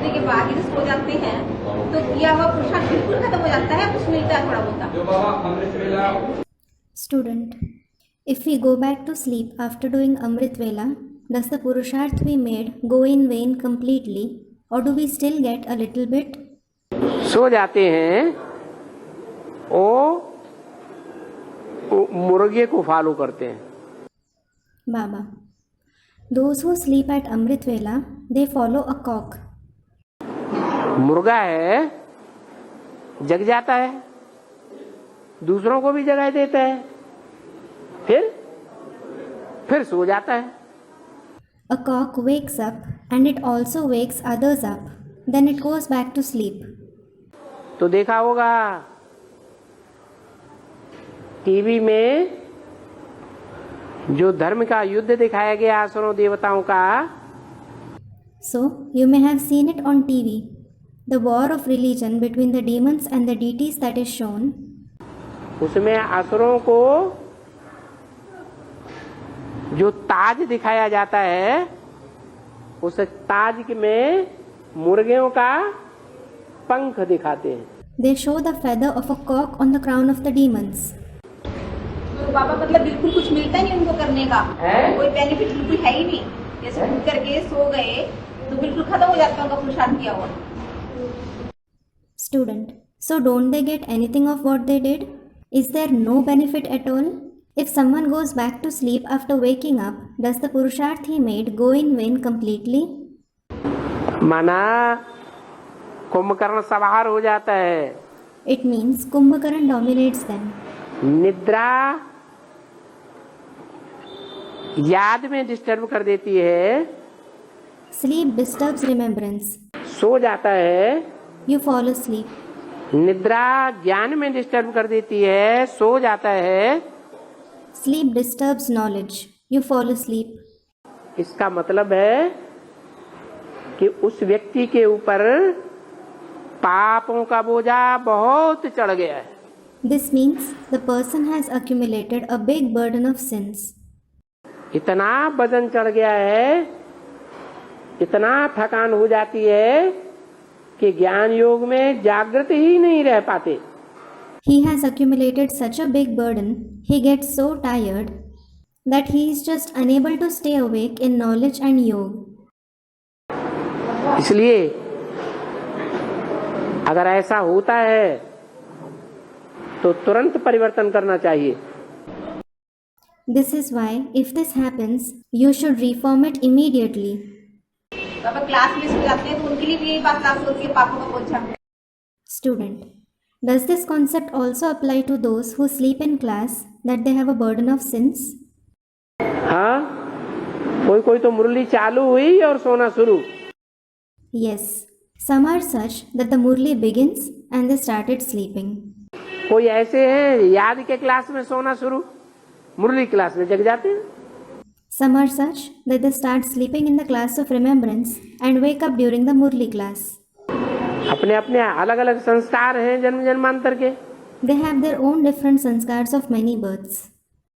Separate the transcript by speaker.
Speaker 1: सोचने के बाद यदि सो जाते हैं तो किया हुआ पुरुषार्थ बिल्कुल खत्म हो जाता है, कुछ मिलता है थोड़ा बहुत।
Speaker 2: Student, if we go back to sleep after doing Amrit Vela, does the Purusharth we made go in vain completely, or do we still get a little bit?
Speaker 3: सो जाते हैं वो मुर्गे को फॉलो करते हैं।
Speaker 2: Baba, those who sleep at Amrit Vela, they follow a cock.
Speaker 3: मुर्गा है, जग जाता है, दूसरों को भी जगाए देता है, फिर सो जाता है।
Speaker 2: A cock wakes up and it also wakes others up. Then it goes back to sleep.
Speaker 3: तो देखा होगा टीवी में जो धर्म का युद्ध दिखाया गया असुरों देवताओं का,
Speaker 2: So, you may have seen it on TV. The war of religion between the demons and the deities that is shown.
Speaker 3: उसमें असुरों को जो ताज दिखाया जाता है, उस ताज में मुर्गियों का पंख दिखाते हैं।
Speaker 2: They show the feather of a cock on the crown of the demons.
Speaker 1: तो बाबा मतलब बिल्कुल कुछ मिलता नहीं उनको करने का, कोई बेनिफिट बिल्कुल है ही नहीं। जैसे उठ करके सो गए तो बिल्कुल खत्म हो जाता है उनका पुरुषार्थ किया हुआ।
Speaker 2: Student, so don't they get anything of what they did? Is there no benefit at all? If someone goes back to sleep after waking up, does the Purusharth he made go in vain completely?
Speaker 3: माना कुंभकर्ण सवार हो जाता है।
Speaker 2: It means Kumbhakaran dominates them.
Speaker 3: निद्रा याद में disturb कर देती है,
Speaker 2: Sleep disturbs remembrance.
Speaker 3: सो जाता है।
Speaker 2: You fall asleep.
Speaker 3: निद्रा ज्ञान में डिस्टर्ब कर देती है, सो जाता है।
Speaker 2: Sleep disturbs knowledge. You fall asleep.
Speaker 3: इसका मतलब है कि उस व्यक्ति के ऊपर पापों का बोझा बहुत चढ़ गया है।
Speaker 2: This means the person has accumulated a big burden of sins.
Speaker 3: इतना वजन चढ़ गया है, इतना थकान हो जाती है कि ज्ञान योग में जागृत ही नहीं रह पाते।
Speaker 2: He has accumulated such a big burden, he gets so tired that he is just unable to stay awake in knowledge and yoga.
Speaker 3: इसलिए अगर ऐसा होता है तो तुरंत परिवर्तन करना चाहिए।
Speaker 2: This is why, if this happens, you should reform it immediately.
Speaker 1: Baba class में सो जाते हैं तो उनके लिए भी यही बात लागू होती है, पापों का बोझा।
Speaker 2: Student, does this concept also apply to those who sleep in class that they have a burden of sins?
Speaker 3: हाँ, कोई तो मुरली चालू हुई और सोना शुरू।
Speaker 2: Yes, some are such that the murli begins and they started sleeping.
Speaker 3: कोई ऐसे हैं याद के क्लास में सोना शुरू, मुरली क्लास में जग जाते हैं।
Speaker 2: Some are such that they start sleeping in the class of remembrance and wake up during the murli class.
Speaker 3: अपने अपने अलग अलग संस्कार हैं जन्म जन्मांतर के।
Speaker 2: They have their own different sanskars of many births.